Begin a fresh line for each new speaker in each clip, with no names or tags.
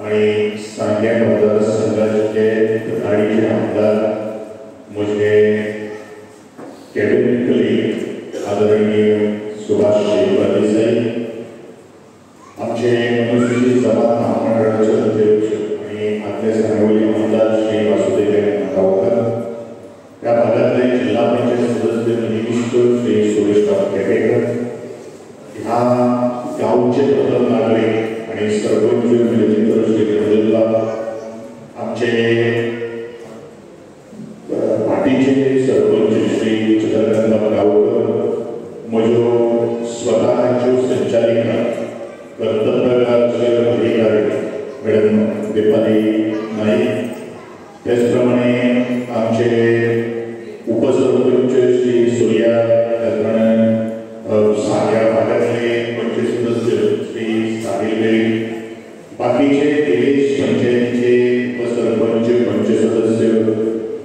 आणि सांगे मतदारसंघाचे आघाडीचे आमदार मुझे कॅबिनेट आदरणीय सुभाष देसाई, आमचे अनुसूचित जमात महामंडळाचे अध्यक्ष आणि आपले सांगोली आमदार श्री वासुदेव गावकर, त्या भागातले जिल्हा पंचायत सदस्य निमिष्ठ श्री सुरेशराव केपेकर, ह्या गावचे प्रथम नागरिक आणि सरपंच मित्र श्री गणेशला, आमचे पार्टीचे सरपंच श्री चंद्रकांत गावकर, म्हजो स्वतःच्यो संचालिका कर्तव्यगारचे अधिकारी मॅडम दीपाली नाईक, त्याचप्रमाणे आमचे उपसरपंच श्री सूर्या साग्या भागातले पंचायत सदस्य श्री साहिल, बाकीचे देश पंचायतीचे उपसरपंच पंचायत सदस्य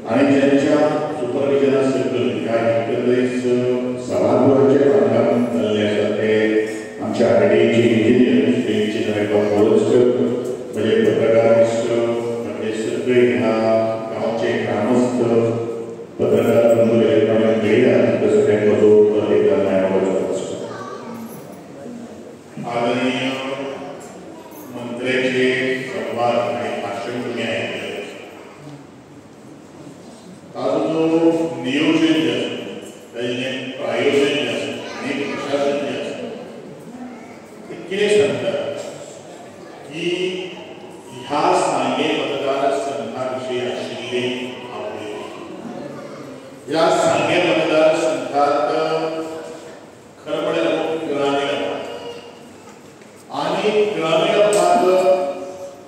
आणि त्यांच्या सुपरविजनासकल काय एकत्रित सभागृहाचे कामकाज चालण्यासाठी आमच्या आघाडीचे इंजिनियर श्री चिन्मयराव मोरजकर, म्हणजे पत्रकार मित्र म्हणजे सगळे ह्या गावचे ग्रामस्थ पत्रकार बंधू इलेक्ट्रॉनिक मीडिया तसं त्यांच्याबरोबर आदरणीय मंत्र्याचे संवाद आणि भाषण तुम्ही ऐकले, जो नियोजन जे असतं त्याचे प्रायोजन जे असतं आणि प्रशासन जे असतं ते सांगतात की ह्या सांगे मतदारसंघाविषयी असलेले आपले या सांगे मतदारसंघात खरं म्हणजे ग्रामीण आणि ग्रामीण भाग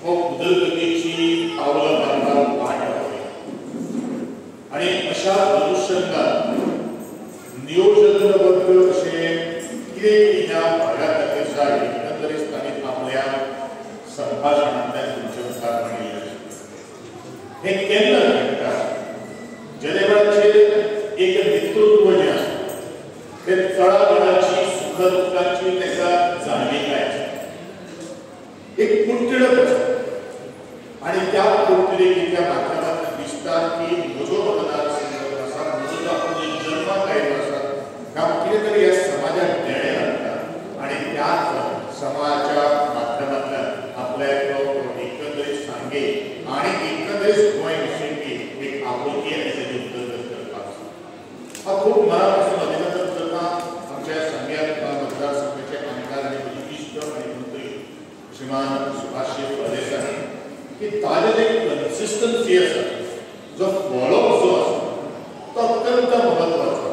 व उदरगतीची पावलं मारणार वाट आहे आणि अशा अनुषंगात नियोजनबद्ध असे या भागात एकंदरीत स्थानिक आपल्या संभाषणातल्या तुमच्या हे केंद्र जनतेचे एक नेतृत्व जे असतं ते तळागाळाची सुखदुःखाची त्याचा जाणीव काय एक कुटडत असतं आणि त्या कुटडीच्या माध्यमातून दिसतात की मुजो मतदारसंघ असा मुजो आपण जन्म काय असतात काम केले तरी या समाजात निर्णय लागतात आणि त्याच समाजाच्या माध्यमातून आपल्या एकंदरीत सांगे आणि एकंदरीत गोयविषयी एक आपुलकी आणि त्याचे उत्तर करतात। हा खूप मनापासून अभिनंदन करता आमच्या सांग्या मतदारसंघाचे कामगार आणि विशिष्ट आणि मंत्री श्रीमान सुभाष देसाई की ताजे कन्सिस्टन्सी असतो जो फॉलोअप जो असतो तो अत्यंत महत्वाचा असतो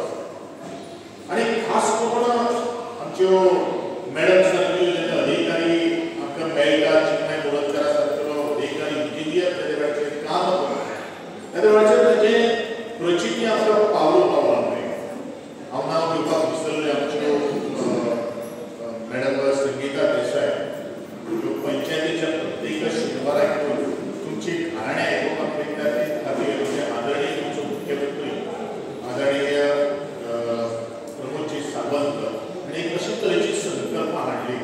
आणि खास करून आमच्यो मॅडम सारखे अधिकारी आमच्या मेळटा चिन्मय बोरकर सारखे अधिकारी इंजिनियर त्याचे काम करतात त्याचे प्रचिती आपलं पावलो पावला हांव नांव घेवपाक विसरले आमच्यो मॅडम संगीता देसाई पंचायतीच्या प्रत्येक शेनवाराक तुमची घराणे आयकुपाक मेळटा ते खातीर आदरणीय तुमचो मुख्यमंत्री आदरणीय प्रमोदजी सावंत आणि एक अशी तरेची संकल्पना हाडली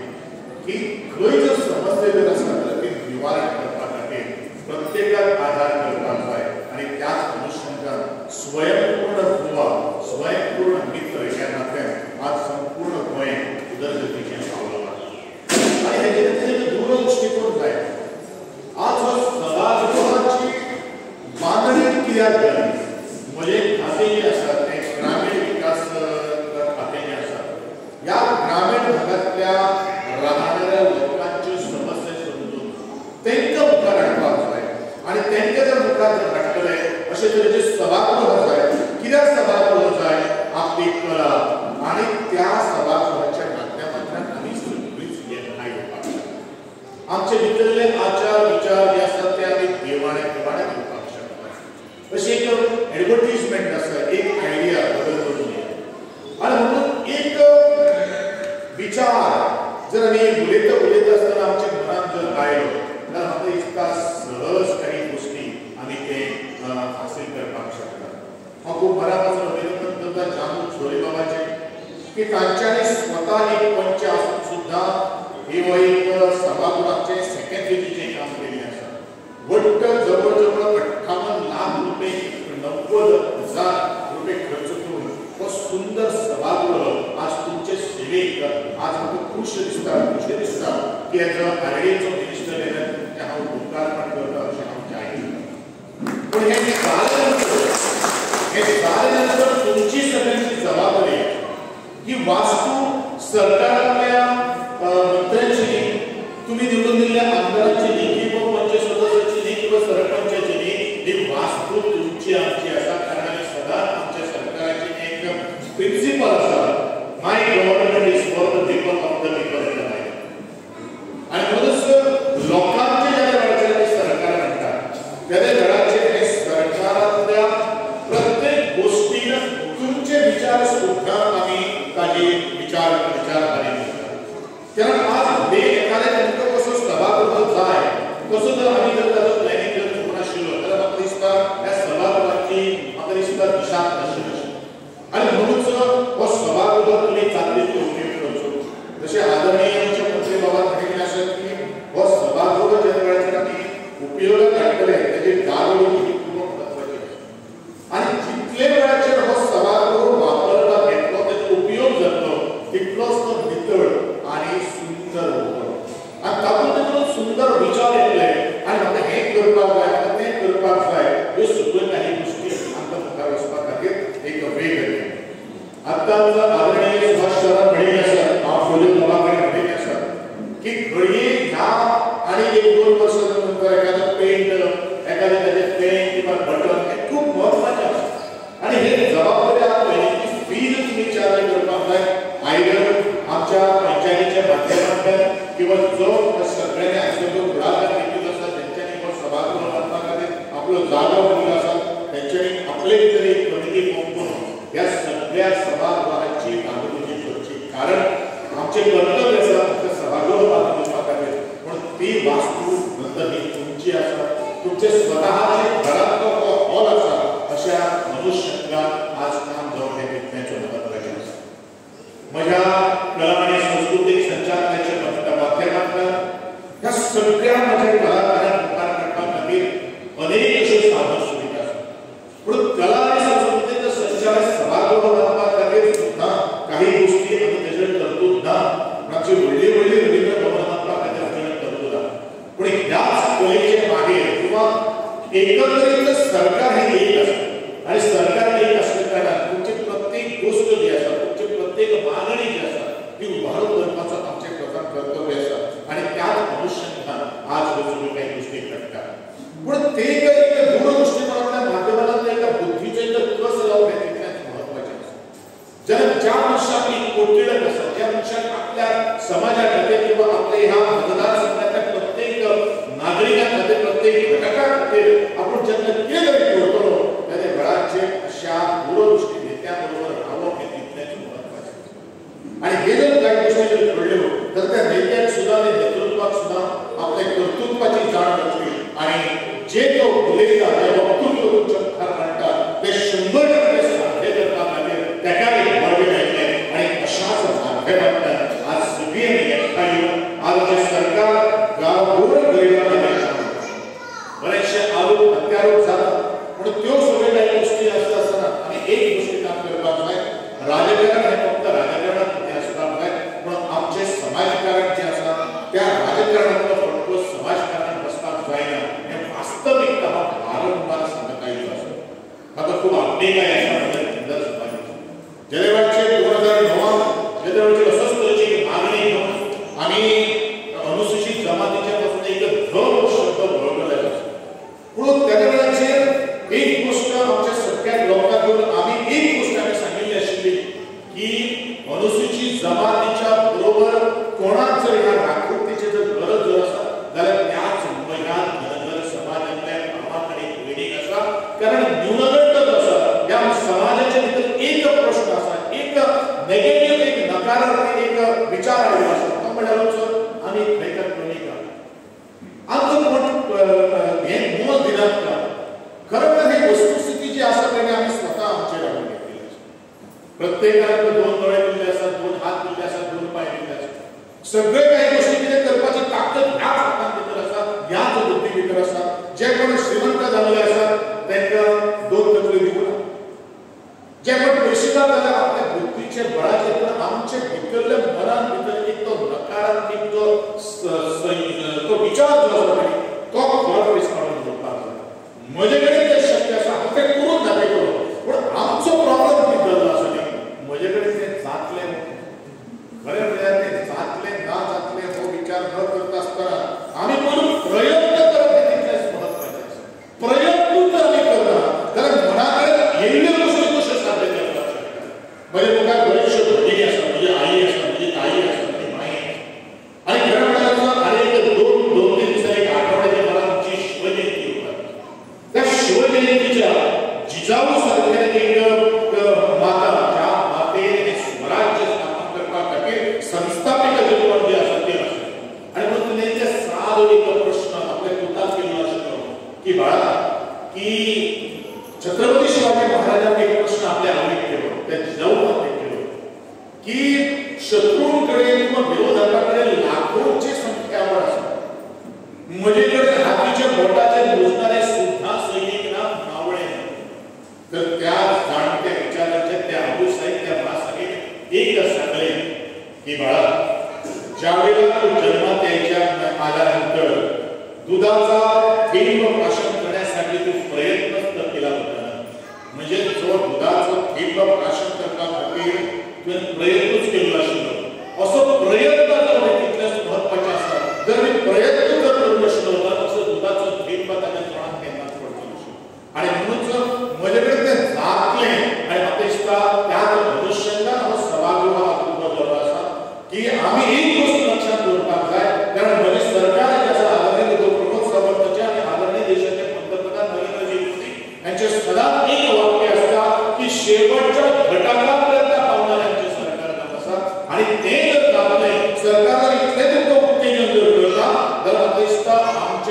की खंय जर समस्या जर आसा जाल्यार ती निवारण करपा खातीर प्रत्येकाक आधार करपाक जाय आणि त्याच अनुषंगान स्वयंपूर्ण गोवा स्वयंपूर्ण मित्र ह्या नात्यान आज संपूर्ण गोंय उदरगतीचें पावलां आणि हेजे खातीर दूरदृश्टीकोन जाय। आज सभागृहाची बांदणी कित्याक जाली म्हणजे खातें जें आसा तें ग्रामीण विकास खातें जें आसा ह्या ग्रामीण भागातल्या राहणाऱ्या लोकांच्यो समस्या समजून तांकां मुखार हाडपाक जाय आणि तांकां जर मुखार जर हाडटले अशे तरेचे सभागृह जाय। कित्याक सभागृह जाय? आपली कला आणि त्या सभागृहाच्या माध्यमांतल्यान आमी सगळींच एकठांय येवपाक शकतात। आमचे भितरले आचार विचार जे आसात ते आमी देवाणे घेवपाक शकतात। अशी एक एडवर्टीजमेंट आसा, एक आयडिया बदल करून आणि म्हणून एक विचार जर आमी उलयता आसतना आमच्या मनात जर आयलो जाल्यार म्हाका दिसता सहज काही गोष्टी आमी ते हासील करपाक शकतात। हांव खूब मनापासून अभिनंदन करता जामू छोरे बाबाचे की तांच्यांनी स्वता एक पंच आसून सुद्धा ही एक सभागृहाचे सेक्रेटरीचे काम की एज अ आयडीचो मिनिस्टर येयल्यार तुमचे हांव उपकार पण करता अशें हांव जाहीर पूण हे जाले नंतर तुमची सगळ्यांची जबाबदारी ही वास्तू सरकारांतल्या मंत्र्यांची तुम्ही निवडून दिल्ल्या आमदारांची न्ही किंवा पंचायत सदस्याची न्ही किंवा सरपंचाची न्ही ही वास्तू तुमची आमची आसा कारण सदांच आमच्या सरकाराची एक प्रिन्सिपल आसा my government is for the people of the people आणि म्हणूनच लोकांचे ज्या वेळाचेर सरकार म्हणटात त्या वेळाचेर हे सरकारांतल्या प्रत्येक गोष्टीन तुमचे विचार सुद्धा आमी ताजी विचारधारी करतात कारण आज एखाद्या नेमको कसो सभागृह जाय कसो जर आमी जर ताजो प्लॅनिंग जर करून आशिल्लो जाल्यार म्हाका दिसता ह्या सभागृहाची म्हाका दिसता दिशा नाशिल्ली आणि म्हणूनच हो सभागृह तुमी जातली उपयोग करचो जशें आदरणीय आमचे मंत्री बाबा म्हणिल्लें आसा की हो सभागृह ज्या वेळाचेर आमी उपयोगाक हाडटले ताची जागोवणी ही खूब महत्वाची आसा आणि जितले वेळाचेर हो सभागृह वापरपाक येतलो ताचो उपयोग जातलो तितलोच तो नितळ आणि सुंदर जातलो आणि तातूंत सुंदर विचार येतले आणि म्हाका हें करपाक जाय म्हाका तें करपाक जाय ह्यो सगळ्यो काही गोश्टी आमकां मुखार वचपा खातीर एक वेग येता आतांच आदरणीय सुभाष सरान म्हणिल्लें आसा हांव फुले बाबाकडे म्हणिल्लें आसा की घडये ह्या आणि एक दोन वर्सां नंतर एखादो पेंट एखादे ताजे पेन किंवा बटन हे खूब महत्वाचें आसा आणि हे जबाबदारी आप पयलींची फीज तुमी चार्ज करपाक जाय आयदर आमच्या पंचायतीच्या माध्यमांतल्यान किंवा जो सगळ्यांनी आयचो फुडाकार घेतिल्लो आसा तेंच्यांनी हो सभागृह बांदपा खातीर आपलो जागो दिल्लो आसा तेंच्यांनी आपले भितर एक कमिटी फॉर्म करून ह्या सगळ्या सभागृहाची कामगिरी करची कारण आमचे कर्तव्य आसा आमच्या सभागृह बांदून दिवपा खातीर पूण ती वास्तू नंतर ही तुमची आसा तुमचे स्वतःचे घरांतलो हो हॉल आसा अशा मनुष्यत्वाक आज काम जावन हे विज्ञानाचो महत्वाचें आसा म्हज्या कला आनी संस्कृतीक संचालनाच्या माध्यमांतल्यान ह्या सगळ्या म्हज्या कलाकारांक मुखार काडपा खातीर अनेक अश्यो साधन सुविधा आसात पूण कला आनी संस्कृतीचो संचालक सभागृह बांदपा खातीर सुद्दां काही गोश्टी आमी तेजेर तरतूद ना आमची व्हडली व्हडली रवींद्र भवन बांदपा खातीर आमचे तरतूद आसा पूण ह्याच कलेचे मागीर किंवा एकंदरीत सरकार हे एक आसा आणि सरकार एक आसल्या कारणान तुमची प्रत्येक गोष्ट जी आसा तुमची प्रत्येक मागणी जी आसा ती उभारून दवरपाचो आमचे प्रथम कर्तव्य आसा आणि त्याच अनुषंगान आज ह्यो सगळ्यो काही गोष्टी घडटात पूण ते एक दूरदृष्टिकोनातल्या माध्यमांतल्या एका बुद्धीचो एक कस लावप हें तितलेंच महत्वाचें आसा जाल्यार ज्या मनशाक एक कोटिडक आसा ज्या मनशाक आपल्या समाजा खातीर किंवा आपल्या ह्या मतदारसंघातल्या प्रत्येक नागरिका खातीर प्रत्येक घटका खातीर आपूण जेन्ना कितें तरी करतलो तेन्ना वेळाचेर अशा दूरदृष्टी नेत्या बरोबर रावप हें तितलेंच महत्वाचें आणि हे जर काही गोष्टी जर घडल्यो तर त्या नेत्याक सुद्दां ते नेतृत्वाक सुद्दां आपल्या कर्तृत्वाची जाण जातली आणि जे तो उलयता जे वक्तृत्व तुमच्या मुखार मांडटा ते 100% साध्य करपा खातीर तेका एक बळ मेळटलें आणि अशाच माध्यमांतल्यान आज सगळीं आमी एकठांय येवन आज जे सरकार गोर गरिबांक बरेचशे आरोप प्रत्यारोप जाता पूण त्यो सगळ्यो काही गोश्टी आसता आसतना आमी एक गोश्टी काम करपाक जाय राजकारण हें फक्त राजकारणांत आसपाक जाय पूण आमचे समाजकारण जे आसा त्या राजकारणांतलो फटको समाजकारणांत बसपाक जायना हें वास्तवीकता हांव वारंवार सांगत आयिल्लो आसा म्हाका खूब आपलेकाय आसा म्हज्या हिंदू समाजाची जे वेळाचेर 2009 जे वेळाचेर असोच तरेची एक मागणी घेवन आमी अनुसूचित जमातीच्या पासून एक धन शब्द बळगले आसा पूण त्या वेळाचेर एक गोष्ट आमच्या सगळ्या लोकांक घेवन आमी एक गोष्ट आमी सांगिल्ली आशिल्ली की अनुसूचित जमातीच्या बरोबर कोणाक जर ह्या राखणुकीची जर गरज जर आसा जाल्यार त्याच महिला धनगर समाजातल्या कामाकडे वेडीक आसा कारण न्यूनगंड जो आसा ह्या समाजाच्या भितर एक प्रश्न आसा एक नेगेटिव्ह एक नकारात्मक एक विचार आयिल्लो आसा तो म्हणल्यार आमी खंयकार प्रेमीक आमकां हें मोल दिनात का खरं तर ही वस्तुस्थिती जी आसा तेणे आमी स्वता आमचेर हाडून घेतलेली आसा प्रत्येकाक 2 दोळे दिल्ले आसात 2 हात दिल्ले आसात 2 पाय दिल्ले आसात सगळे काही गोष्टी कितें करपाची ताकद ह्याच हातांत भितर आसा ह्याच बुद्धी भितर आसा जे कोण श्रीमंत जाल्ले आसात तांकां 2 तकल्यो दिवना जे कोण पयशेकार जाल्यार आपल्या बुद्धीचे बळाचेर आमचे भितरल्या मनान भितर एक तो नकारात्मक जो की बाळा की छत्रपती शिवाजी महाराजांनी एक प्रश्न आपल्या आवडीत केला, त्या जिजाऊमध्ये केला की शत्रूंकडे किंवा विरोधकांकडे लाखोंची संख्यावर असतात, मजेकडे हातीच्या बोटाचे मोजणारे सुद्धा सैनिक नावळे, तर त्या जाणत्या विचारांच्या त्या अबूसाहेब त्या बासाहेब एक सांगले की बाळा ज्यावेळेला तो जन्मात यायच्या आल्यानंतर दुधाचा थेंब प्राशन करण्यासाठी तू प्रयत्न केला होता, म्हणजे जो दुधाचा थेंब प्राशन करण्यासाठी प्रयत्नच केला असेल, असं प्रयत्न तिथल्याच महत्वाचे असतात. जर मी प्रयत्न जर करू नसलो तर असं दुधाचं थेंब त्याच्या तोंडात थेंबात पडतो आणि म्हणून माझ्याकडे ते जातले आणि अपेक्षा त्यात मनुष्यांना सभागृहात उभं असा की आम्ही एक गोष्ट लक्षात ठेवतात काय, कारण म्हणजे सरकार ज्याचा आदरणीय प्रमुख सावंतचे आणि आदरणीय देशाचे पंतप्रधान नरेंद्रजी मोदी यांचे सदा एक वाक्य असतात की शेवटच्या घटकात